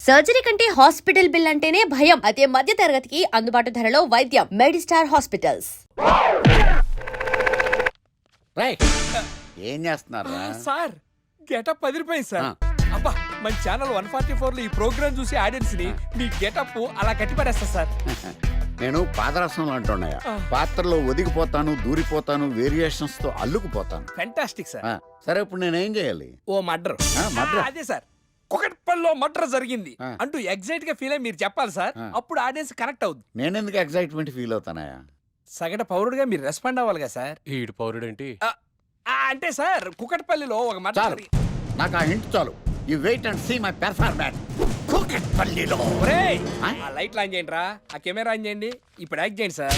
Surgery కంటే hospital bill అంటేనే భయం. అదే మధ్య తరగతికి అందుబాటు ధరలో వైద్యం. Medistar hospitals. ఏం చేస్తున్నారు సార్? గెటప్ అదిరిపోయింది సార్. అబ్బా, మన ఛానల్ 144 లో ఈ ప్రోగ్రామ్ చూసి ఆడియన్స్ ని మీ గెటప్ అలా కట్టిపడేస్తా సార్. నేను పాదరసంలో అంటున్నాయా, పాత్రలో ఒదిగిపోతాను, దూరిపోతాను, వేరియేషన్స్ తో అల్లుకుపోతాను. Fantastic sir. సరే ఇప్పుడు నేనేం చేయాలి? ఓ మర్డర్. అదే సార్, కుకట్పల్లిలో మర్డర్ జరిగింది అంటూ ఎగ్జైట్ గా ఫీల్ అయ్యి మీరు చెప్పాలి సార్. అప్పుడు ఆడియన్స్ కనెక్ట్ అవుద్ది. నేనెందుకు ఎగ్జైట్మెంట్ ఫీల్ అవుతానయా? సగటు పౌరుడుగా మీరు రెస్పాండ్ అవ్వాలి కదా సార్. ఈడు పౌరుడు ఏంటి అంటే సార్, కుకట్పల్లిలో ఒక మర్డర్. నాకు ఆ హింట్ చాలు. You wait and see my performance. కుకట్పల్లిలో ఆ లైట్ ఆన్ చేయండి రా, ఆ కెమెరా ఆన్ చేయండి. ఇప్పుడు యాక్ట్ చేయండి సార్.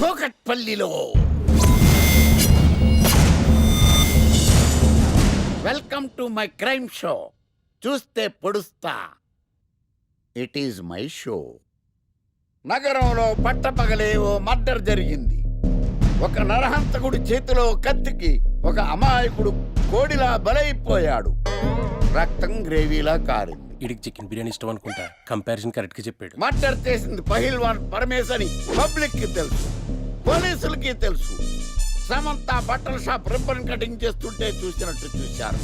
కుకట్పల్లిలో. Welcome to my crime show. చూస్తే పొడుస్తా. It is my show. నగరంలో పట్టపగలే ఓ మర్డర్ జరిగింది. ఒక నరహంతకుడు చేతిలో కత్తికి ఒక అమాయకుడు కోడిలా బలైపోయాడు. రక్తం గ్రేవీలా కారింది. ఇడికి చికెన్ బిర్యానీ ఇష్టం అనుకుంటా. కంపారిజన్ కరెక్ట్ గా చెప్పాడు. మర్డర్ చేసింది పహిల్వాన్ పరమేశ్ అని పబ్లిక్ కి తెలుసు, పోలీసులకి తెలుసు. సమంత బట్టల షాప్ రిబ్బన్ కటింగ్ చేస్తుంటే చూసినట్టు చూశారు.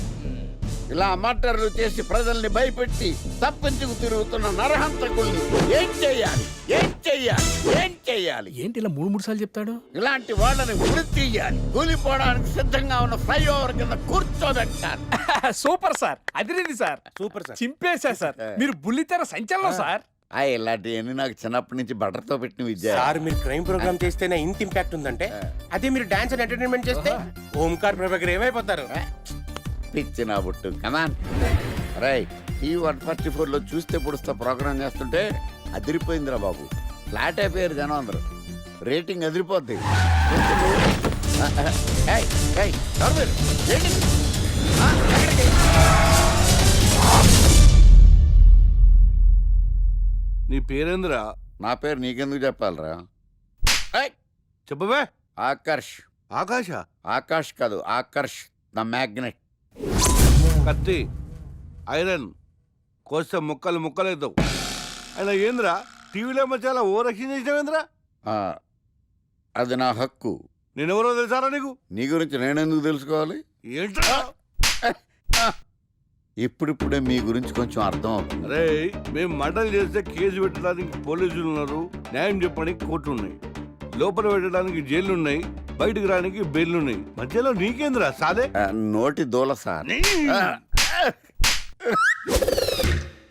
ఇలా మర్డర్లు చేసి ప్రజల్ని భయపెట్టి తప్పించుకు తిరుగుతున్న నరహంతకుల్ని ఏం చెయ్యాలి, ఏం చెయ్యాలి, ఏం చెయ్యాలి? ఏంటి ఇలా మూడు సార్లు చెప్తాడు? ఇలాంటి వాళ్ళని ఉరి తీయాలి. కూలిపోవడానికి సిద్ధంగా ఉన్న ఫ్లైఓవర్ కింద కూర్చోబెట్టాలి. సూపర్ సార్, అదిరింది సార్. Super sir. చింపేశా సార్. మీరు బుల్లితెర సంచలనం సార్. ఇలాంటివన్నీ నాకు చిన్నప్పటి నుంచి బట్టర్తో పెట్టిన విద్య. సార్ మీరు క్రైమ్ ప్రోగ్రామ్ చేస్తేనే ఇంత ఇంపాక్ట్ ఉందంటే, అదే మీరు డాన్స్ అండ్ ఎంటర్టైన్మెంట్ చేస్తే ఓంకార్ ప్రభాకర్ ఏమైపోతారు? పిచ్చి నా బుట్టు కమాన్. రైట్, ఈ 144 లో చూస్తే పొడుస్తా ప్రోగ్రామ్ చేస్తుంటే అదిరిపోయిందిరా బాబు. ఫ్లాట్ అయిపోయారు జనం అందరూ. రేటింగ్ అదిరిపోద్ది. నీ పేరేంద్రా? నా పేరు నీకెందుకు చెప్పాలరా? చెప్పవే. ఆకర్ష్. ఆకాశ? ఆకాష్ కాదు, ఆకర్ష్ ద మ్యాగ్నెట్. కత్తి, ఐరన్ కోస్తే ముక్కలు ముక్కలేద్దావు. అయినా ఏంద్రా టీవీలో చాలా ఓ రక్షణ చేసినావేంద్రా? అది నా హక్కు. నేనెవరో తెలుసారా నీకు? నీ గురించి నేనెందుకు తెలుసుకోవాలి? ఏంట్రా? ఇప్పుడిప్పుడే మీ గురించి కొంచెం అర్థం అవుతుంది. అరే, మేము మర్డర్ చేస్తే కేసు పెట్టడానికి పోలీసులు ఉన్నారు, న్యాయం చెప్పడానికి కోర్టు ఉన్నాయి, లోపల పెట్టడానికి జైలు ఉన్నాయి, బయటకు రానికి బెయిల్ ఉన్నాయి. మధ్యలో నీకేంద్రా సాదే? నోటి దూల సార్.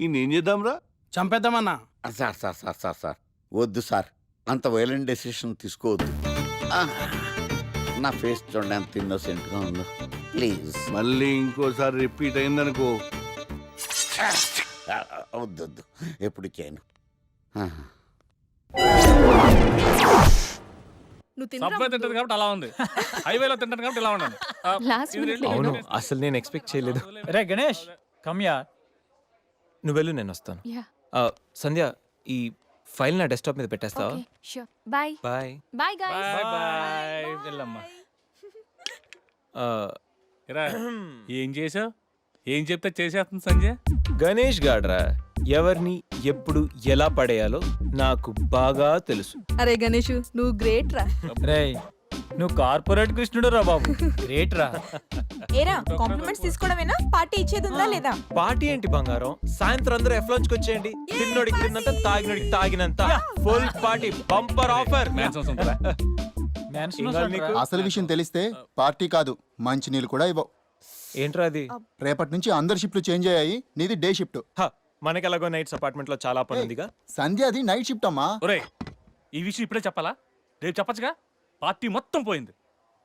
ఈయనేం చేద్దాంరా? చంపేద్దామన్నా. Sir sir sir sir sir వద్దు సార్, అంత వైలెంట్ డెసిషన్ తీసుకోవద్దు. నా ఫేస్ చూడండి ఎంత ఇన్నోసెంట్గా ఉందో. ప్లీజ్ మళ్ళీ ఇంకోసారి రిపీట్ అయిందనుకో. వద్దు వద్దు, ఎప్పుడు చేయను. తింటది కాబట్టి అలా ఉంది, హైవేలో తింటాను కాబట్టి ఇలా ఉన్నాను. అవును, అసలు నేను ఎక్స్పెక్ట్ చేయలేదు. రే గణేష్, కమ్యా. నువ్వు వెళ్ళు, నేను వస్తాను. సంధ్య, ఈ ఫైల్ నా డెస్క్టాప్ మీద పెట్టేస్తావా? Bye bye. Bye bye. వెళ్ళమ్మా. ఏం చేసావు? ఏం చెప్తే చేసేస్తుంది సంజయ్. గణేష్ గాడ్రా ఎవరిని ఎప్పుడు ఎలా పడేయాలో నాకు బాగా తెలుసు. అరే గణేష్, నువ్వు గ్రేట్ రా. రే, నువ్వు కార్పొరేట్ కృష్ణుడు రా బాబు. గ్రేట్ రా. ఏరా, కాంప్లిమెంట్స్ తీసుకోవడమేనా? పార్టీ ఇచ్చేది ఉందా లేదా? పార్టీ ఏంటి బంగారం? సాయంత్రం అందరూ ఎఫ్లాంచ్కి వచ్చేయండి. తిన్నోడికి తిన్నంత, తాగినోడికి తాగినంత ఫుల్ పార్టీ, బంపర్ ఆఫర్. అసలు విషయం తెలిస్తే పార్టీ కాదు, మంచి నీళ్ళు కూడా ఇవ్వవు. ఏంట్రా అది? రేపటి నుంచి అందరి షిఫ్ట్లు చేంజ్ అయ్యాయి, నీది డే షిఫ్ట్. మనకి ఎలాగో నైట్స్ అపార్ట్మెంట్ లో చాలా పని ఉందిగా. సంధ్య అది నైట్ షిఫ్ట్ అమ్మా. ఒరేయ్, ఈ విషయం ఇప్పుడే చెప్పాలా? రేపు చెప్పచ్చుగా. పార్టీ మొత్తం పోయింది,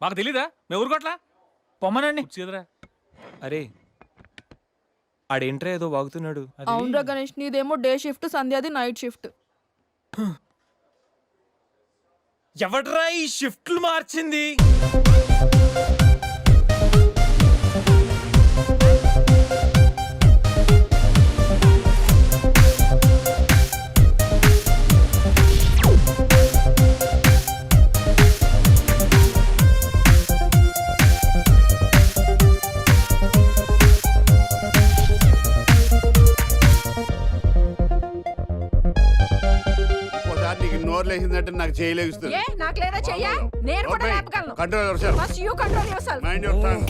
మాకు తెలీదా? మేము ఊరుకోట్లా. పొమ్మనండి. అరే, ఆడేంట్రా ఏదో వాగుతున్నాడు. అవునరా గణేష్, నీదేమో డే షిఫ్ట్, సంధ్యాది నైట్ షిఫ్ట్. ఎవడ్రా ఈ షిఫ్ట్లు మార్చింది? నోరు లేచిందంటే నాకు చేయలేస్తుంది ఏ నాకు లేదా చెయ్యా నేను కూడా లేపగలను control your first you control yourself mind your tongue.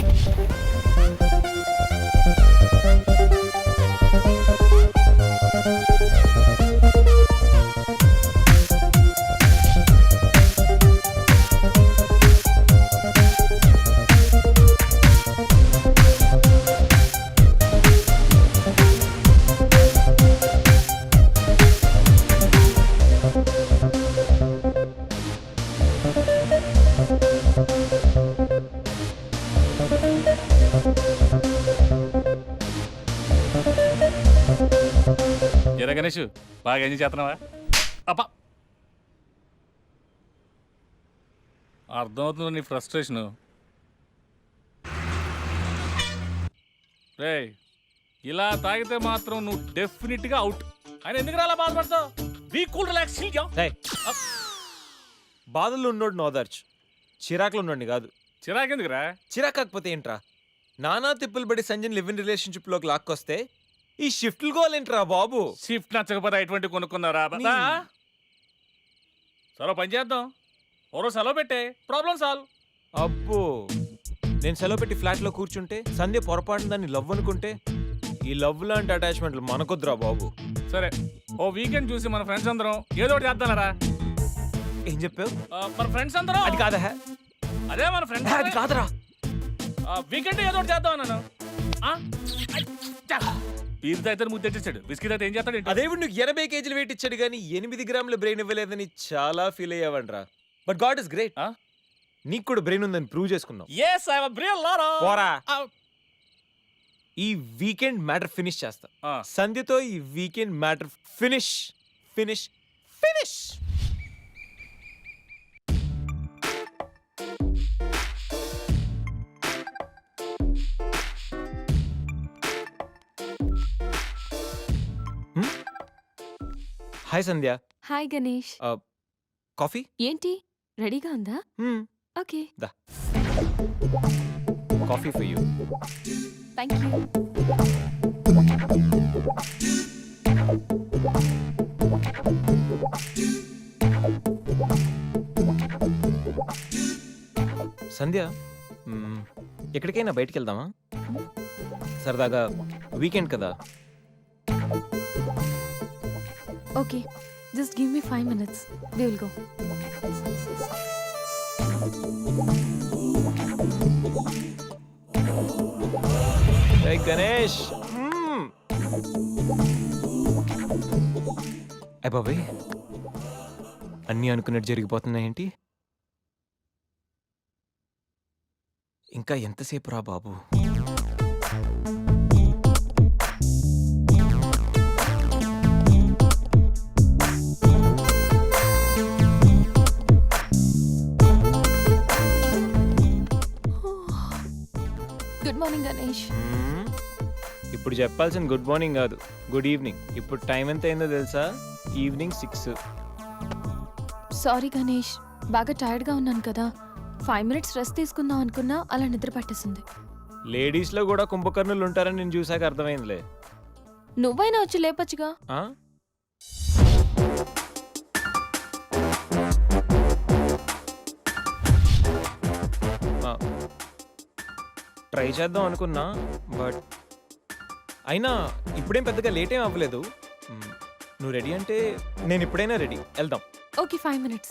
ఎరా గణేష్ బాగా ఎంజాయ్ చేస్తున్నావా అప్పా అర్థమవుతుంది నీ ఫ్రస్ట్రేషన్. రే ఇలా తాగితే మాత్రం నువ్వు డెఫినెట్ గా అవుట్. ఆయన ఎందుకు అలా బాధపడతావు? Be cool relax. బాధల్లో ఉన్నోడు నోదార్చు, చిరాకులు ఉన్నోడిని కాదు. చిరాకెందుకురా? చిరాకాకపోతే ఏంట్రా? నానా తిప్పులు పడి సంజయ్ లివ్ ఇన్ రిలేషన్షిప్ లోకి లాక్కొస్తే ఈ షిఫ్ట్లు గోలేంట్రా బాబు? షిఫ్ట్ నచ్చకపోతే ఎటువంటి కొనుక్కున్నారా? సరే పని చేద్దాం, ఓరో సెలవు పెట్టే, ప్రాబ్లం సాల్వ్. అబ్బో, నేను సెలవు పెట్టి ఫ్లాట్ లో కూర్చుంటే సంధ్య పొరపాటున దాన్ని లవ్ అనుకుంటే ఈ లవ్ లాంటి అటాచ్మెంట్లు మనకొద్దురా బాబు. సరే ఓ వీకెండ్ చూసి మన ఫ్రెండ్స్ అందరం ఏదో ఒకటి చేద్దాంరా. ఏం చెప్పావు? మన ఫ్రెండ్స్ అందరం అది కాదా? అదే మన ఫ్రెండ్స్ అది కాదురా. వీకెండ్ ఏదో ఒకటి చేద్దాం అన్నాను. పీరుతో అయితే ముద్దు తెచ్చాడు, బిస్కెట్ అయితే ఏం చేస్తాడు? అదేవిడు నువ్వు 80 కేజీలు వెయిట్ ఇచ్చాడు కానీ 8 గ్రాముల బ్రెయిన్ ఇవ్వలేదని చాలా ఫీల్ అయ్యావంట్రా. బట్ గాడ్ ఇస్ గ్రేట్, నీకు కూడా బ్రెయిన్ ఉందని ప్రూవ్ చేసుకున్నావు. yes I have a brain Lara. పోరా. ఈ వీకెండ్ మ్యాటర్ ఫినిష్ చేస్తా. సంధ్యతో ఈ weekend matter finish finish finish. Hi Sandhya. Hi Ganesh. Coffee? ఏంటి రెడీగా ఉందా? ఓకే, దా, coffee for you. Thank you. Sandhya, ఎక్కడికైనా బయటికి వెళ్దామా? సరదాగా వీకెండ్ కదా. Okay, just give me 5 minutes. We will go. Hey Ganesh. అయ్య బాబాయ్, అన్నీ అనుకున్నట్టు జరిగిపోతున్నాయేంటి? ఇంకా ఎంతసేపు రా బాబు? Good morning Ganesh. ఇప్పుడు చెప్పాల్సిన గుడ్ మార్నింగ్ కాదు, గుడ్ ఈవినింగ్. ఇప్పుడు టైం ఎంత అయిందో తెలుసా? ఈవినింగ్ 6. సారీ గణేష్, బాగా టైర్డ్గా ఉన్నాను కదా. 5 minutes రెస్ట్ తీసుకుందాం అనుకున్నా, అలా నిద్ర పట్టేసింది. లేడీస్లో కూడా కుంభకర్ణులు ఉంటారని నేను చూసాక అర్థమైందిలే. నువ్వైనా వచ్చి లేపచ్చుగా. ట్రై చేద్దాం అనుకున్నా, బట్ అయినా ఇప్పుడేం పెద్దగా లేట్ ఏం అవ్వలేదు. నువ్వు రెడీ అంటే నేను ఇప్పుడైనా రెడీ, వెళ్దాం. Okay, 5 minutes.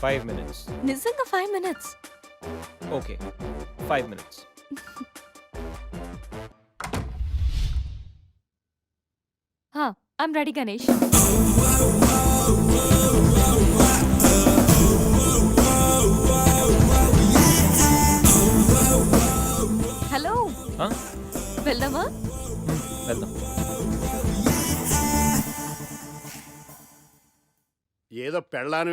5 minutes. నిజంగా 5 minutes. Okay, 5 minutes. I'm ready Ganesh. Hello, వెళ్దామా? వెళ్దాం. ఏదో పెళ్ళాను